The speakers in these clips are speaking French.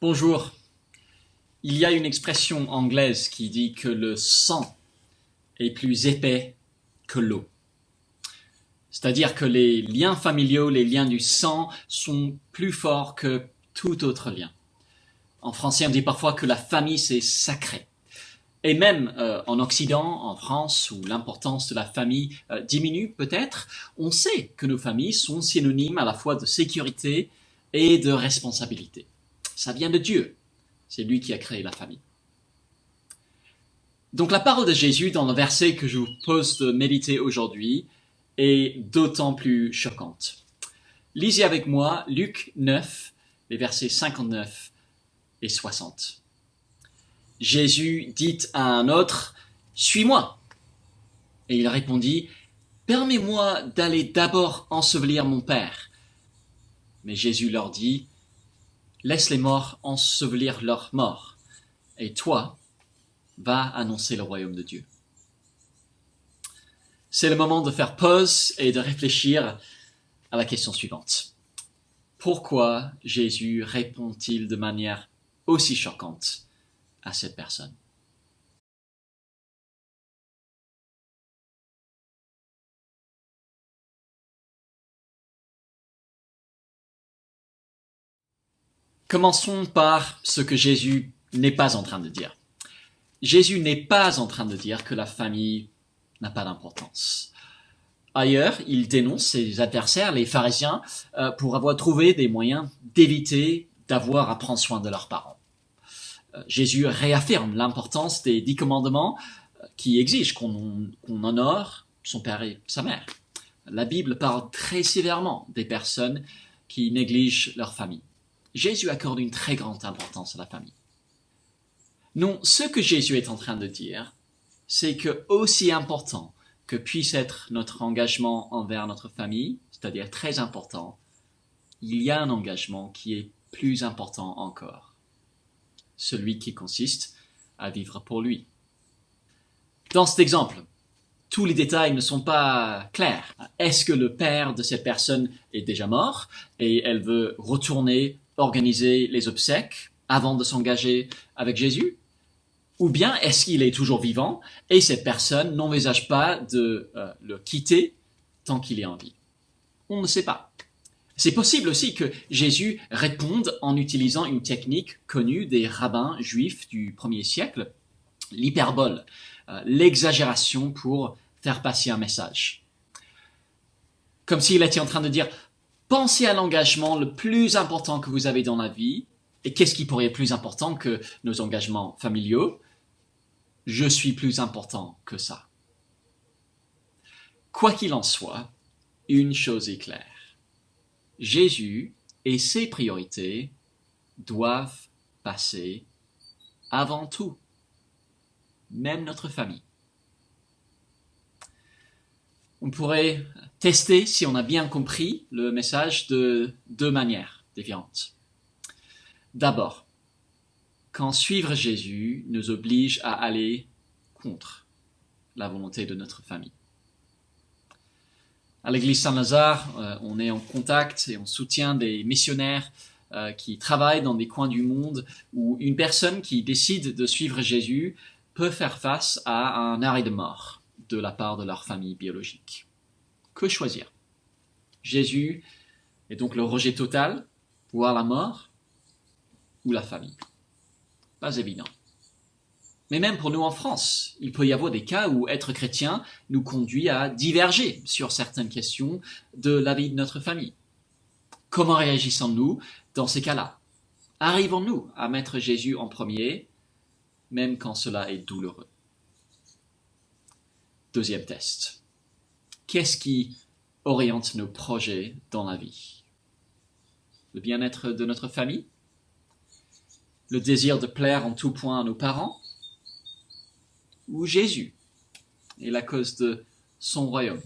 Bonjour. Il y a une expression anglaise qui dit que le sang est plus épais que l'eau. C'est-à-dire que les liens familiaux, les liens du sang sont plus forts que tout autre lien. En français, on dit parfois que la famille, c'est sacré. Et même en Occident, en France, où l'importance de la famille diminue peut-être, on sait que nos familles sont synonymes à la fois de sécurité et de responsabilité. Ça vient de Dieu. C'est lui qui a créé la famille. Donc la parole de Jésus dans le verset que je vous propose de méditer aujourd'hui est d'autant plus choquante. Lisez avec moi Luc 9, les versets 59 et 60. Jésus dit à un autre, « Suis-moi » Et il répondit, « Permets-moi d'aller d'abord ensevelir mon Père. » Mais Jésus leur dit, « Laisse les morts ensevelir leurs morts, et toi, va annoncer le royaume de Dieu. » C'est le moment de faire pause et de réfléchir à la question suivante. Pourquoi Jésus répond-il de manière aussi choquante à cette personne? Commençons par ce que Jésus n'est pas en train de dire. Jésus n'est pas en train de dire que la famille n'a pas d'importance. Ailleurs, il dénonce ses adversaires, les pharisiens, pour avoir trouvé des moyens d'éviter d'avoir à prendre soin de leurs parents. Jésus réaffirme l'importance des 10 commandements qui exigent qu'on honore son père et sa mère. La Bible parle très sévèrement des personnes qui négligent leur famille. Jésus accorde une très grande importance à la famille. Non, ce que Jésus est en train de dire, c'est que aussi important que puisse être notre engagement envers notre famille, c'est-à-dire très important, il y a un engagement qui est plus important encore, celui qui consiste à vivre pour lui. Dans cet exemple, tous les détails ne sont pas clairs. Est-ce que le père de cette personne est déjà mort et elle veut retourner organiser les obsèques avant de s'engager avec Jésus? Ou bien est-ce qu'il est toujours vivant et cette personne n'envisage pas de le quitter tant qu'il est en vie? On ne sait pas. C'est possible aussi que Jésus réponde en utilisant une technique connue des rabbins juifs du 1er siècle, l'hyperbole, l'exagération pour faire passer un message. Comme s'il était en train de dire « Pensez à l'engagement le plus important que vous avez dans la vie, et qu'est-ce qui pourrait être plus important que nos engagements familiaux? Je suis plus important que ça. » Quoi qu'il en soit, une chose est claire. Jésus et ses priorités doivent passer avant tout, même notre famille. On pourrait tester si on a bien compris le message de 2 manières différentes. D'abord, quand suivre Jésus nous oblige à aller contre la volonté de notre famille. À l'église Saint-Lazare, on est en contact et on soutient des missionnaires qui travaillent dans des coins du monde où une personne qui décide de suivre Jésus peut faire face à un arrêt de mort de la part de leur famille biologique. Que choisir? Jésus est donc le rejet total, voire la mort, ou la famille? Pas évident. Mais même pour nous en France, il peut y avoir des cas où être chrétien nous conduit à diverger sur certaines questions de la vie de notre famille. Comment réagissons-nous dans ces cas-là? Arrivons-nous à mettre Jésus en premier, même quand cela est douloureux? Deuxième test. Qu'est-ce qui oriente nos projets dans la vie? Le bien-être de notre famille? Le désir de plaire en tout point à nos parents? Ou Jésus et la cause de son royaume?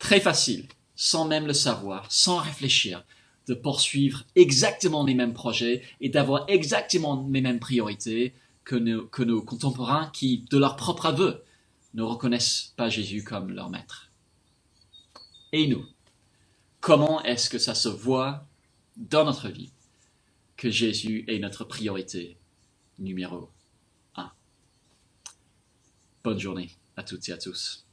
Très facile, sans même le savoir, sans réfléchir, de poursuivre exactement les mêmes projets et d'avoir exactement les mêmes priorités que nos contemporains qui, de leur propre aveu, ne reconnaissent pas Jésus comme leur maître. Et nous, comment est-ce que ça se voit dans notre vie? que Jésus est notre priorité numéro un. Bonne journée à toutes et à tous.